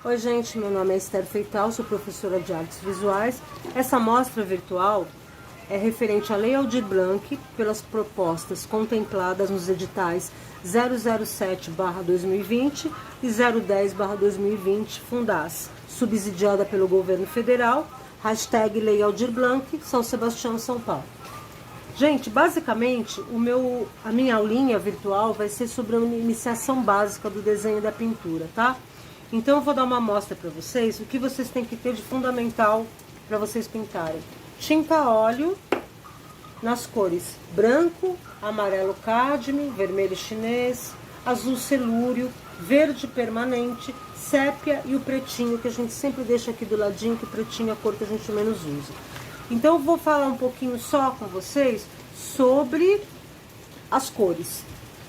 Oi gente, meu nome é Esther Feital, sou professora de artes visuais. Essa mostra virtual é referente à Lei Aldir Blanc pelas propostas contempladas nos editais 007/2020 e 010/2020 Fundas, subsidiada pelo governo federal, hashtag Lei Aldir Blanc, São Sebastião, São Paulo. Gente, basicamente, a minha aulinha virtual vai ser sobre a iniciação básica do desenho e da pintura, tá? Então eu vou dar uma amostra para vocês, o que vocês têm que ter de fundamental para vocês pintarem. Tinta a óleo nas cores branco, amarelo cádmio, vermelho chinês, azul celúrio, verde permanente, sépia e o pretinho, que a gente sempre deixa aqui do ladinho, que o pretinho é a cor que a gente menos usa. Então eu vou falar um pouquinho só com vocês sobre as cores.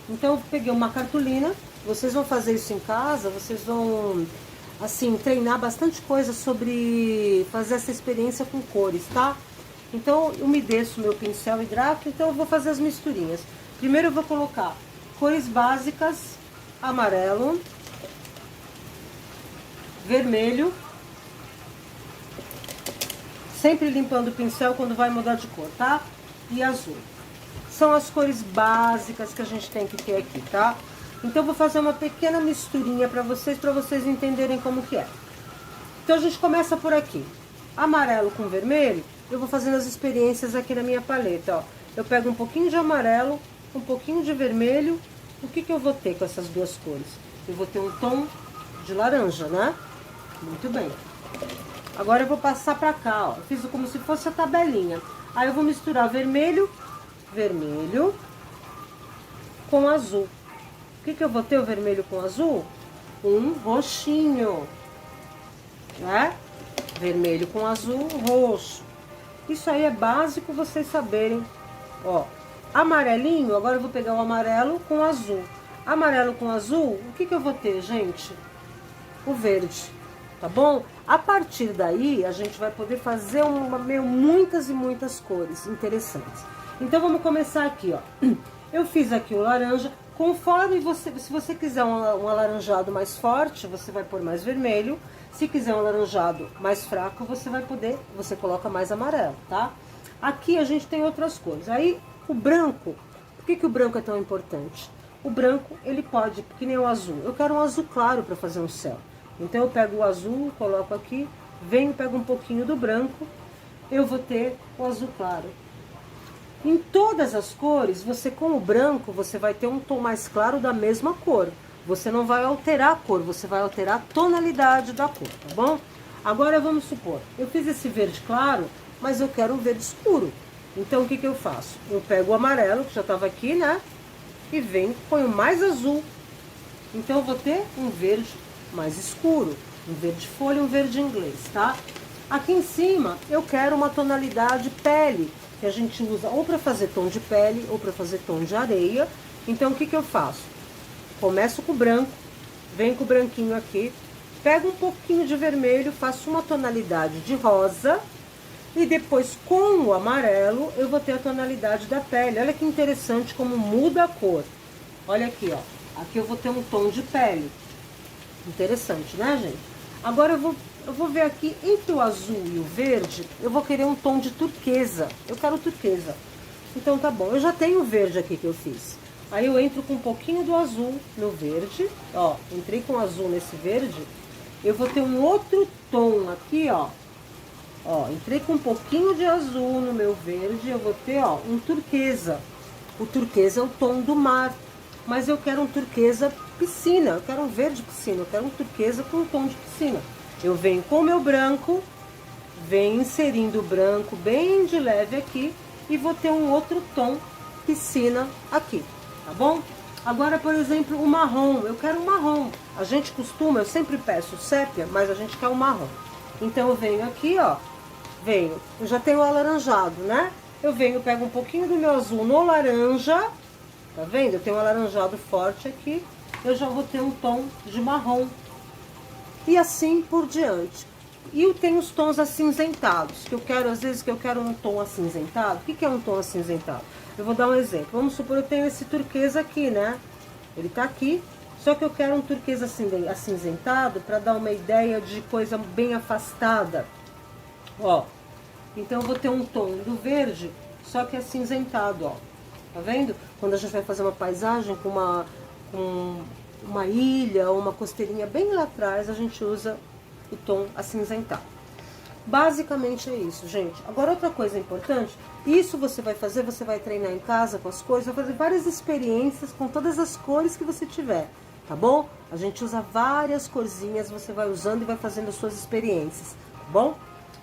Então eu peguei uma cartolina, vocês vão fazer isso em casa, vocês vão, assim, treinar bastante coisa sobre fazer essa experiência com cores, tá? Então eu umedeço meu pincel e grafo, então eu vou fazer as misturinhas. Primeiro eu vou colocar cores básicas, amarelo, vermelho, sempre limpando o pincel quando vai mudar de cor, tá? E azul. São as cores básicas que a gente tem que ter aqui, tá? Então eu vou fazer uma pequena misturinha para vocês entenderem como que é. Então a gente começa por aqui. Amarelo com vermelho, eu vou fazendo as experiências aqui na minha paleta, ó. Eu pego um pouquinho de amarelo, um pouquinho de vermelho. O que que eu vou ter com essas duas cores? Eu vou ter um tom de laranja, né? Muito bem. Agora eu vou passar pra cá, ó. Eu fiz como se fosse a tabelinha. Aí eu vou misturar vermelho com azul. O que que eu vou ter o vermelho com azul? Um roxinho, né? Vermelho com azul, roxo. Isso aí é básico vocês saberem. Ó, amarelinho, agora eu vou pegar o amarelo com azul. Amarelo com azul, o que que eu vou ter, gente? O verde. Tá bom? A partir daí, a gente vai poder fazer muitas e muitas cores interessantes. Então, vamos começar aqui, ó. Eu fiz aqui o laranja. Conforme se você quiser um alaranjado mais forte, você vai pôr mais vermelho. Se quiser um alaranjado mais fraco, você coloca mais amarelo, tá? Aqui a gente tem outras cores. Aí, o branco, por que que o branco é tão importante? O branco, ele pode, que nem o azul. Eu quero um azul claro para fazer um céu. Então eu pego o azul, coloco aqui, pego um pouquinho do branco, eu vou ter o azul claro. Em todas as cores, você com o branco, você vai ter um tom mais claro da mesma cor. Você não vai alterar a cor, você vai alterar a tonalidade da cor, tá bom? Agora vamos supor, eu fiz esse verde claro, mas eu quero um verde escuro. Então o que que eu faço? Eu pego o amarelo, que já estava aqui, né? E ponho mais azul. Então eu vou ter um verde mais escuro, um verde folha, um verde inglês, tá? Aqui em cima eu quero uma tonalidade pele, que a gente usa ou para fazer tom de pele ou para fazer tom de areia. Então o que que eu faço? Começo com o branco, venho com o branquinho aqui, pego um pouquinho de vermelho, faço uma tonalidade de rosa e depois com o amarelo eu vou ter a tonalidade da pele. Olha que interessante como muda a cor. Olha aqui, ó. Aqui eu vou ter um tom de pele. Interessante, né, gente? Agora eu vou ver aqui, entre o azul e o verde, eu vou querer um tom de turquesa. Eu quero turquesa. Então tá bom, eu já tenho o verde aqui que eu fiz. Aí eu entro com um pouquinho do azul no verde, ó. Entrei com azul nesse verde. Eu vou ter um outro tom aqui, ó. Ó, entrei com um pouquinho de azul no meu verde, eu vou ter, ó, um turquesa. O turquesa é o tom do mar. Mas eu quero um turquesa piscina, eu quero um verde piscina, eu quero um turquesa com um tom de piscina. Eu venho com o meu branco, venho inserindo o branco bem de leve aqui e vou ter um outro tom piscina aqui, tá bom? Agora, por exemplo, o marrom, eu quero um marrom. A gente costuma, eu sempre peço sépia, mas a gente quer um marrom. Então eu venho aqui, ó, eu já tenho o alaranjado, né? Eu pego um pouquinho do meu azul no laranja. Tá vendo? Eu tenho um alaranjado forte aqui, eu já vou ter um tom de marrom. E assim por diante. E eu tenho os tons acinzentados, que eu quero, às vezes, que eu quero um tom acinzentado. O que que é um tom acinzentado? Eu vou dar um exemplo. Vamos supor, eu tenho esse turquesa aqui, né? Ele tá aqui, Só que eu quero um turquesa acinzentado para dar uma ideia de coisa bem afastada. Ó, então eu vou ter um tom do verde, só que acinzentado, ó. Tá vendo? Quando a gente vai fazer uma paisagem com uma ilha ou uma costeirinha bem lá atrás, a gente usa o tom acinzentado. Basicamente é isso, gente. Agora outra coisa importante, isso você vai fazer, você vai treinar em casa com as cores, vai fazer várias experiências com todas as cores que você tiver, tá bom? A gente usa várias corzinhas, você vai usando e vai fazendo as suas experiências, tá bom?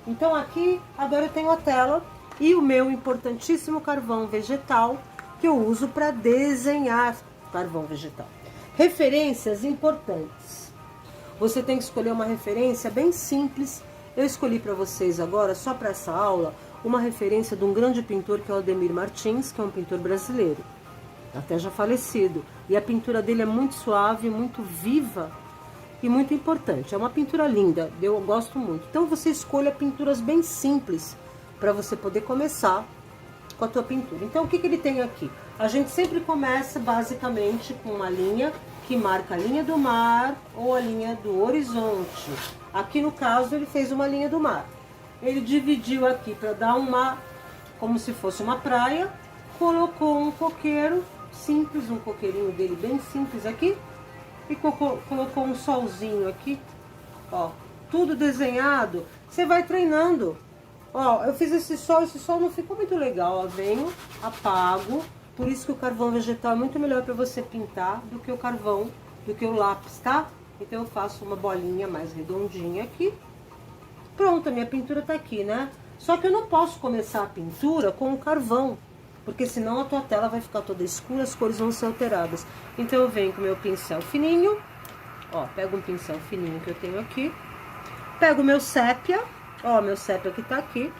Então aqui, agora eu tenho a tela e o meu importantíssimo carvão vegetal, que eu uso para desenhar carvão vegetal. Referências importantes. Você tem que escolher uma referência bem simples. Eu escolhi para vocês agora, só para essa aula, uma referência de um grande pintor que é o Ademir Martins, que é um pintor brasileiro, até já falecido. E a pintura dele é muito suave, muito viva e muito importante. É uma pintura linda, eu gosto muito. Então você escolha pinturas bem simples para você poder começar com a tua pintura. Então o que ele tem aqui? A gente sempre começa basicamente com uma linha que marca a linha do mar ou a linha do horizonte. Aqui no caso ele fez uma linha do mar. Ele dividiu aqui para dar uma, como se fosse uma praia, colocou um coqueiro simples, um coqueirinho dele bem simples aqui, e colocou um solzinho aqui, ó, tudo desenhado. Você vai treinando. Ó, eu fiz esse sol não ficou muito legal, ó, venho, apago. Por isso que o carvão vegetal é muito melhor para você pintar do que o carvão, do que o lápis, tá? Então eu faço uma bolinha mais redondinha aqui. Pronto, a minha pintura tá aqui, né? Só que eu não posso começar a pintura com o carvão, porque senão a tua tela vai ficar toda escura, as cores vão ser alteradas. Então eu venho com o meu pincel fininho, ó, pego um pincel fininho que eu tenho aqui, pego o meu sépia, ó, meu sépia que tá aqui,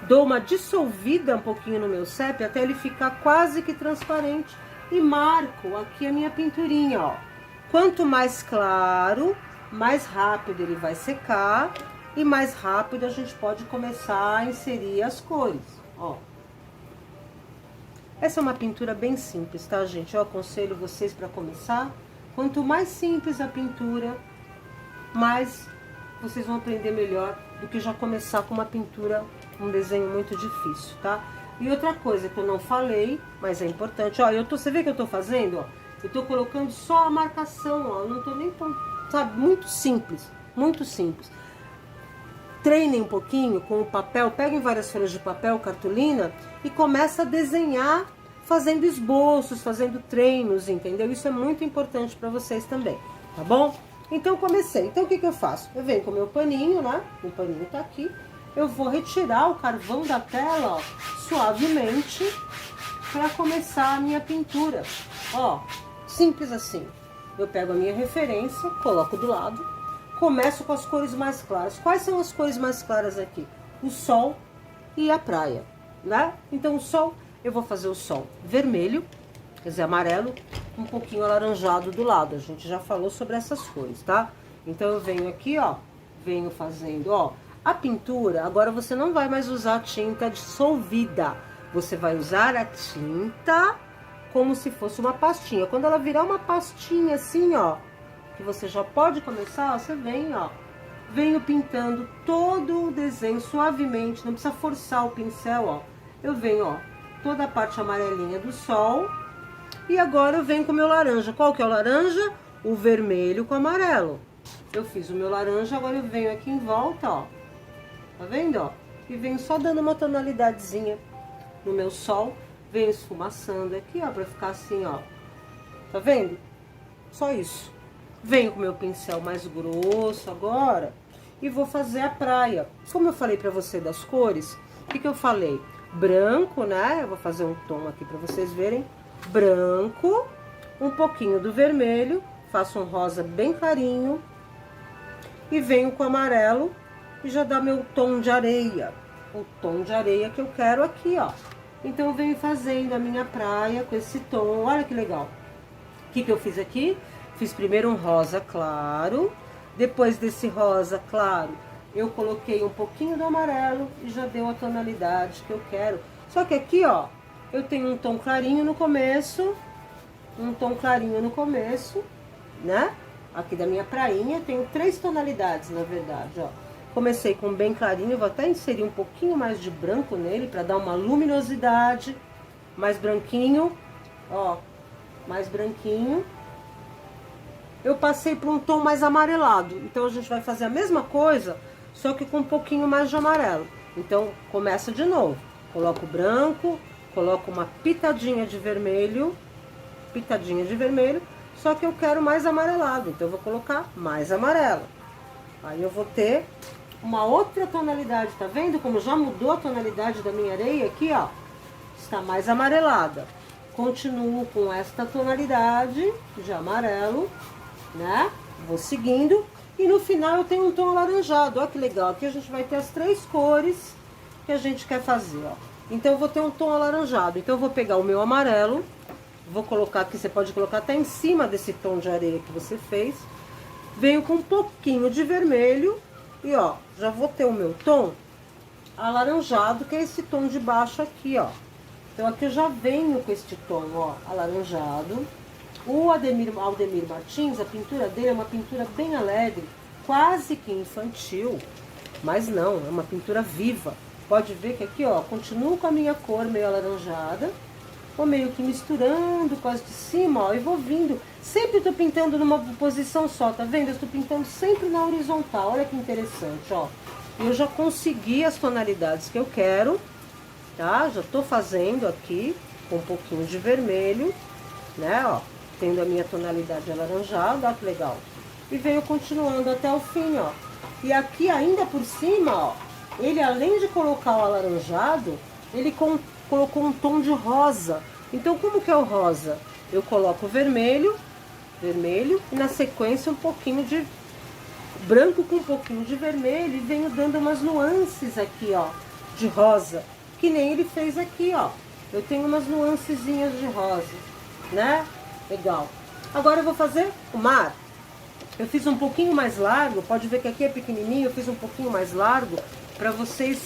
dou uma dissolvida um pouquinho no meu sépia até ele ficar quase que transparente e marco aqui a minha pinturinha, ó. Quanto mais claro, mais rápido ele vai secar e mais rápido a gente pode começar a inserir as cores, ó. Essa é uma pintura bem simples, tá, gente? Eu aconselho vocês para começar. Quanto mais simples a pintura, mais vocês vão aprender melhor do que já começar com uma pintura, um desenho muito difícil, tá? E outra coisa que eu não falei, mas é importante, ó, você vê que eu tô fazendo, ó? Eu tô colocando só a marcação, ó, eu não tô nem, sabe, muito simples, muito simples. Treinem um pouquinho com o papel, peguem várias folhas de papel, cartolina, e começa a desenhar fazendo esboços, fazendo treinos, entendeu? Isso é muito importante para vocês também, tá bom? Então comecei. Então o que eu faço? Eu venho com o meu paninho, né? O paninho tá aqui. Eu vou retirar o carvão da tela, ó, suavemente, para começar a minha pintura. Ó, simples assim. Eu pego a minha referência, coloco do lado, começo com as cores mais claras. Quais são as cores mais claras aqui? O sol e a praia, né? Então o sol, eu vou fazer o sol vermelho, quer dizer, amarelo, um pouquinho alaranjado do lado. A gente já falou sobre essas cores, tá? Então eu venho aqui, ó, venho fazendo, ó, a pintura. Agora você não vai mais usar tinta dissolvida, você vai usar a tinta como se fosse uma pastinha. Quando ela virar uma pastinha assim, ó, que você já pode começar, ó, você vem, ó, venho pintando todo o desenho suavemente, não precisa forçar o pincel, ó. Eu venho, ó, toda a parte amarelinha do sol. E agora eu venho com o meu laranja. Qual que é o laranja? O vermelho com o amarelo. Eu fiz o meu laranja, agora eu venho aqui em volta, ó. Tá vendo, ó? E venho só dando uma tonalidadezinha no meu sol. Venho esfumaçando aqui, ó, pra ficar assim, ó. Tá vendo? Só isso. Venho com o meu pincel mais grosso agora e vou fazer a praia. Como eu falei pra você das cores, o que eu falei? Branco, né? Eu vou fazer um tom aqui pra vocês verem. Branco, um pouquinho do vermelho, faço um rosa bem clarinho e venho com amarelo e já dá meu tom de areia, o tom de areia que eu quero aqui, ó. Então eu venho fazendo a minha praia com esse tom, olha que legal. O que eu fiz aqui? Fiz primeiro um rosa claro, depois desse rosa claro eu coloquei um pouquinho do amarelo e já deu a tonalidade que eu quero. Só que aqui, ó, eu tenho um tom clarinho no começo um tom clarinho no começo, né? Aqui da minha prainha, tenho 3 tonalidades, na verdade, ó. Comecei com bem clarinho, vou até inserir um pouquinho mais de branco nele, pra dar uma luminosidade, mais branquinho, ó, mais branquinho. Eu passei para um tom mais amarelado, então a gente vai fazer a mesma coisa, só que com um pouquinho mais de amarelo. Então, começa de novo, coloco branco, coloco uma pitadinha de vermelho, só que eu quero mais amarelado, então eu vou colocar mais amarelo. Aí eu vou ter uma outra tonalidade, tá vendo como já mudou a tonalidade da minha areia aqui, ó? Está mais amarelada. Continuo com esta tonalidade de amarelo, né? Vou seguindo e no final eu tenho um tom alaranjado. Ó que legal, aqui a gente vai ter as 3 cores que a gente quer fazer, ó. Então eu vou ter um tom alaranjado, então eu vou pegar o meu amarelo, vou colocar aqui, você pode colocar até em cima desse tom de areia que você fez. Venho com um pouquinho de vermelho e ó, já vou ter o meu tom alaranjado, que é esse tom de baixo aqui, ó. Então aqui eu já venho com este tom, ó, alaranjado. O Aldemir Martins, a pintura dele é uma pintura bem alegre, quase que infantil, mas não, é uma pintura viva. Pode ver que aqui, ó, continuo com a minha cor meio alaranjada, vou meio que misturando com as de cima, ó, e vou vindo. Sempre tô pintando numa posição só, tá vendo? Eu estou pintando sempre na horizontal, olha que interessante, ó. Eu já consegui as tonalidades que eu quero, tá? Já tô fazendo aqui com um pouquinho de vermelho, né, ó. Tendo a minha tonalidade alaranjada, ó que legal. E venho continuando até o fim, ó. E aqui ainda por cima, ó, ele além de colocar o alaranjado, ele colocou um tom de rosa. Então como que é o rosa? Eu coloco vermelho, e na sequência um pouquinho de branco com um pouquinho de vermelho e venho dando umas nuances aqui, ó, de rosa. Que nem ele fez aqui, ó. Eu tenho umas nuancezinhas de rosa, né? Legal. Agora eu vou fazer o mar. Eu fiz um pouquinho mais largo, pode ver que aqui é pequenininho, eu fiz um pouquinho mais largo para vocês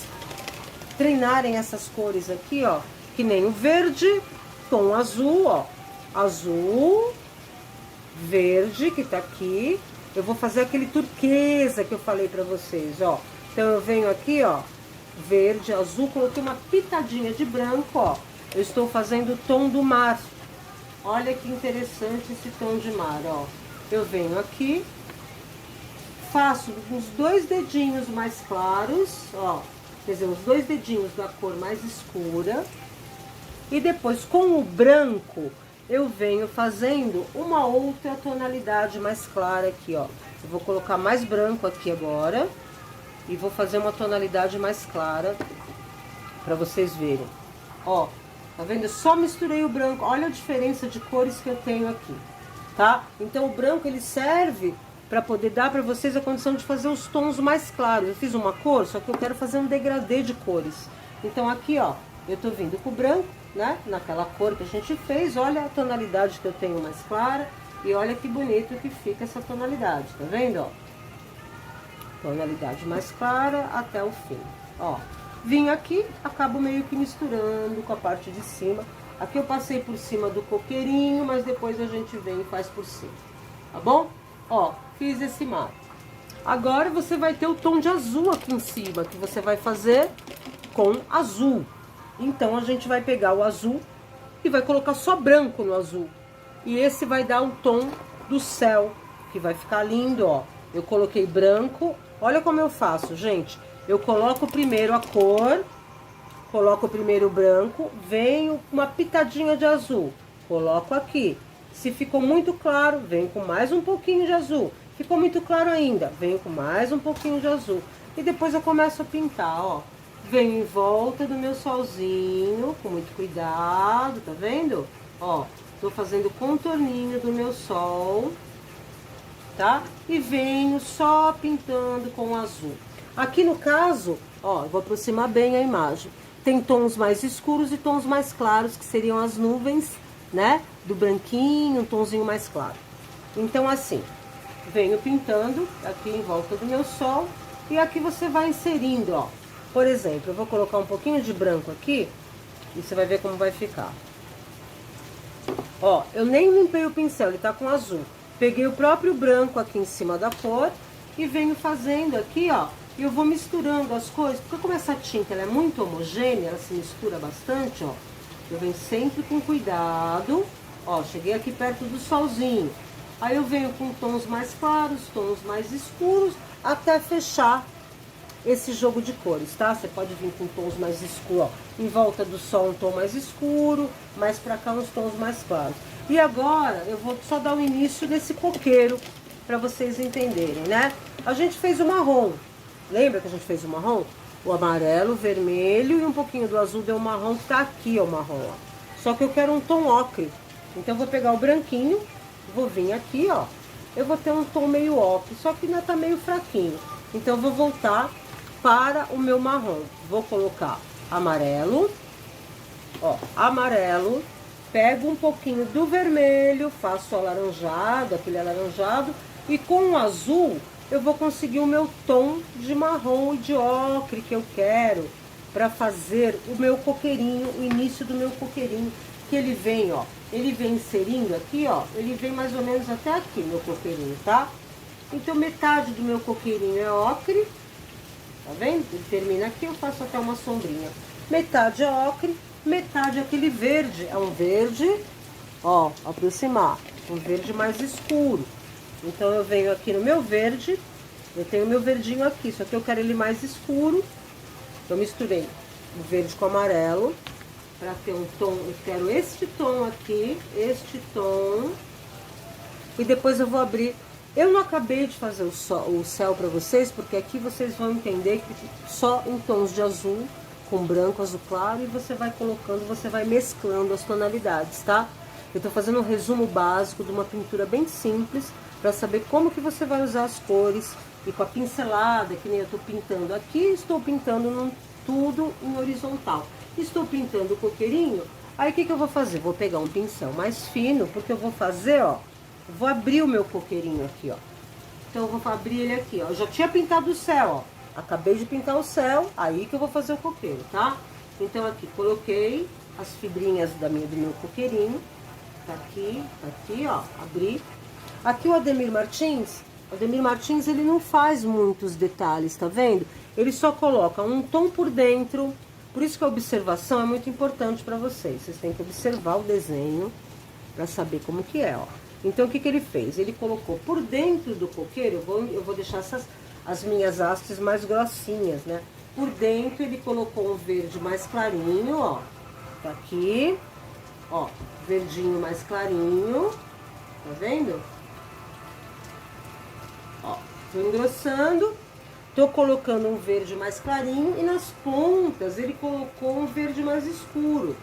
treinarem essas cores aqui, ó. Que nem o verde, tom azul, ó. Azul, verde, que tá aqui. Eu vou fazer aquele turquesa que eu falei pra vocês, ó. Então eu venho aqui, ó, verde, azul, coloquei uma pitadinha de branco, ó. Eu estou fazendo o tom do mar. Olha que interessante esse tom de mar, ó. Eu venho aqui, faço os 2 dedinhos mais claros, ó. Quer dizer, os 2 dedinhos da cor mais escura. E depois, com o branco, eu venho fazendo uma outra tonalidade mais clara aqui, ó. Eu vou colocar mais branco aqui agora. E vou fazer uma tonalidade mais clara pra vocês verem. Ó. Tá vendo? Eu só misturei o branco. Olha a diferença de cores que eu tenho aqui, tá? Então o branco ele serve para poder dar para vocês a condição de fazer os tons mais claros. Eu fiz uma cor, só que eu quero fazer um degradê de cores. Então aqui, ó, eu tô vindo com o branco, né? Naquela cor que a gente fez. Olha a tonalidade que eu tenho mais clara e olha que bonito que fica essa tonalidade, tá vendo, ó? Tonalidade mais clara até o fim, ó. Vim aqui, acabo meio que misturando com a parte de cima. Aqui eu passei por cima do coqueirinho, mas depois a gente vem e faz por cima, tá bom? Ó, fiz esse mar. Agora você vai ter o tom de azul aqui em cima, que você vai fazer com azul. Então a gente vai pegar o azul e vai colocar só branco no azul. E esse vai dar o tom do céu, que vai ficar lindo, ó. Eu coloquei branco, olha como eu faço, gente. Eu coloco primeiro a cor, coloco primeiro o branco, venho com uma pitadinha de azul, coloco aqui. Se ficou muito claro, venho com mais um pouquinho de azul. Ficou muito claro ainda, venho com mais um pouquinho de azul. E depois eu começo a pintar, ó. Venho em volta do meu solzinho, com muito cuidado, tá vendo? Ó, tô fazendo o contorninho do meu sol, tá? E venho só pintando com azul. Aqui no caso, ó, eu vou aproximar bem a imagem. Tem tons mais escuros e tons mais claros, que seriam as nuvens, né? Do branquinho, um tonzinho mais claro. Então, assim, venho pintando aqui em volta do meu sol. E aqui você vai inserindo, ó. Por exemplo, eu vou colocar um pouquinho de branco aqui. E você vai ver como vai ficar. Ó, eu nem limpei o pincel, ele tá com azul. Peguei o próprio branco aqui em cima da cor e venho fazendo aqui, ó. E eu vou misturando as cores, porque como essa tinta ela é muito homogênea, ela se mistura bastante, ó. Eu venho sempre com cuidado. Ó, cheguei aqui perto do solzinho. Aí eu venho com tons mais claros, tons mais escuros, até fechar esse jogo de cores, tá? Você pode vir com tons mais escuros, ó. Em volta do sol um tom mais escuro, mais pra cá uns tons mais claros. E agora eu vou só dar o início desse coqueiro, pra vocês entenderem, né? A gente fez o marrom. Lembra que a gente fez o marrom? O amarelo, o vermelho e um pouquinho do azul deu o marrom, que tá aqui, ó, o marrom, ó. Só que eu quero um tom ocre. Então eu vou pegar o branquinho, vou vir aqui, ó. Eu vou ter um tom meio ocre, só que ainda tá meio fraquinho. Então eu vou voltar para o meu marrom. Vou colocar amarelo, ó, amarelo. Pego um pouquinho do vermelho, faço alaranjado, aquele alaranjado. E com o azul eu vou conseguir o meu tom de marrom e de ocre que eu quero para fazer o meu coqueirinho, o início do meu coqueirinho, que ele vem, ó, ele vem inserindo aqui, ó, ele vem mais ou menos até aqui, meu coqueirinho, tá? Então metade do meu coqueirinho é ocre, tá vendo? Ele termina aqui, eu faço até uma sombrinha. Metade é ocre, metade é aquele verde, é um verde, ó, aproximar, um verde mais escuro. Então eu venho aqui no meu verde, eu tenho meu verdinho aqui, só que eu quero ele mais escuro. Eu misturei o verde com o amarelo, para ter um tom, eu quero este tom aqui, este tom. E depois eu vou abrir. Eu não acabei de fazer o céu para vocês, porque aqui vocês vão entender que só em tons de azul, com branco, azul claro, e você vai colocando, você vai mesclando as tonalidades, tá? Eu tô fazendo um resumo básico de uma pintura bem simples, para saber como que você vai usar as cores, e com a pincelada, que nem eu tô pintando aqui, estou pintando tudo em horizontal. Estou pintando o coqueirinho, aí o que que eu vou fazer? Vou pegar um pincel mais fino, porque eu vou fazer, ó, vou abrir o meu coqueirinho aqui, ó. Então eu vou abrir ele aqui, ó. Eu já tinha pintado o céu, ó. Acabei de pintar o céu, aí que eu vou fazer o coqueiro, tá? Então aqui, coloquei as fibrinhas do meu coqueirinho. Tá aqui, ó, abri. Aqui o Ademir Martins, ele não faz muitos detalhes, tá vendo? Ele só coloca um tom por dentro. Por isso que a observação é muito importante para vocês. Vocês têm que observar o desenho para saber como que é, ó. Então o que que ele fez? Ele colocou por dentro do coqueiro, eu vou deixar as minhas hastes mais grossinhas, né? Por dentro ele colocou um verde mais clarinho, ó. Tá aqui, ó, verdinho mais clarinho, tá vendo? Ó, tô engrossando, tô colocando um verde mais clarinho e nas pontas ele colocou um verde mais escuro.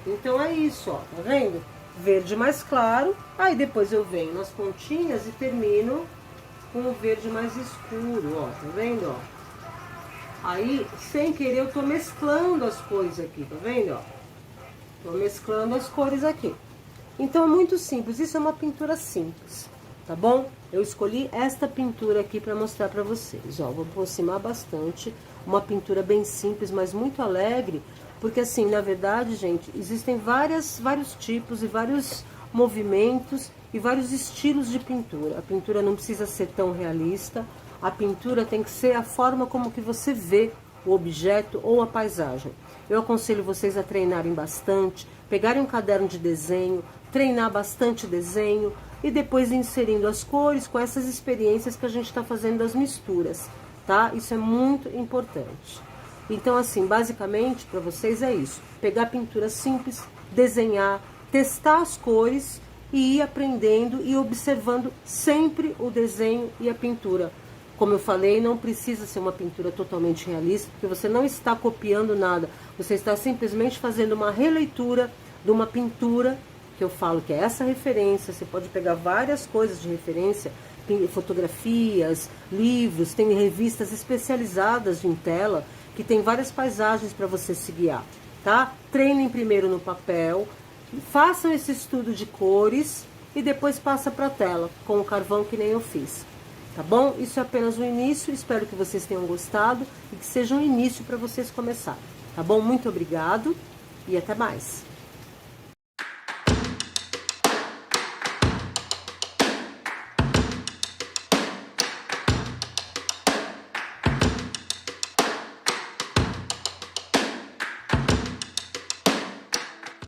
Então é isso, ó, tá vendo? Verde mais claro, aí depois eu venho nas pontinhas e termino com o verde mais escuro, ó, tá vendo, ó? Aí, sem querer, eu tô mesclando as cores aqui, tá vendo, ó? Tô mesclando as cores aqui. Então é muito simples, isso é uma pintura simples, tá bom? Eu escolhi esta pintura aqui para mostrar para vocês, ó, vou aproximar bastante, uma pintura bem simples, mas muito alegre, porque assim, na verdade, gente, existem vários tipos e vários movimentos e vários estilos de pintura. A pintura não precisa ser tão realista, a pintura tem que ser a forma como que você vê o objeto ou a paisagem. Eu aconselho vocês a treinarem bastante, pegarem um caderno de desenho, treinar bastante desenho e depois inserindo as cores com essas experiências que a gente está fazendo das misturas, tá? Isso é muito importante. Então, assim, basicamente, para vocês é isso. Pegar pintura simples, desenhar, testar as cores e ir aprendendo e observando sempre o desenho e a pintura. Como eu falei, não precisa ser uma pintura totalmente realista, porque você não está copiando nada. Você está simplesmente fazendo uma releitura de uma pintura, que eu falo que é essa referência. Você pode pegar várias coisas de referência, fotografias, livros, tem revistas especializadas em tela, que tem várias paisagens para você se guiar, tá? Treinem primeiro no papel, façam esse estudo de cores e depois passa para a tela, com o carvão que nem eu fiz. Tá bom? Isso é apenas o início, espero que vocês tenham gostado e que seja um início para vocês começarem. Tá bom? Muito obrigado e até mais.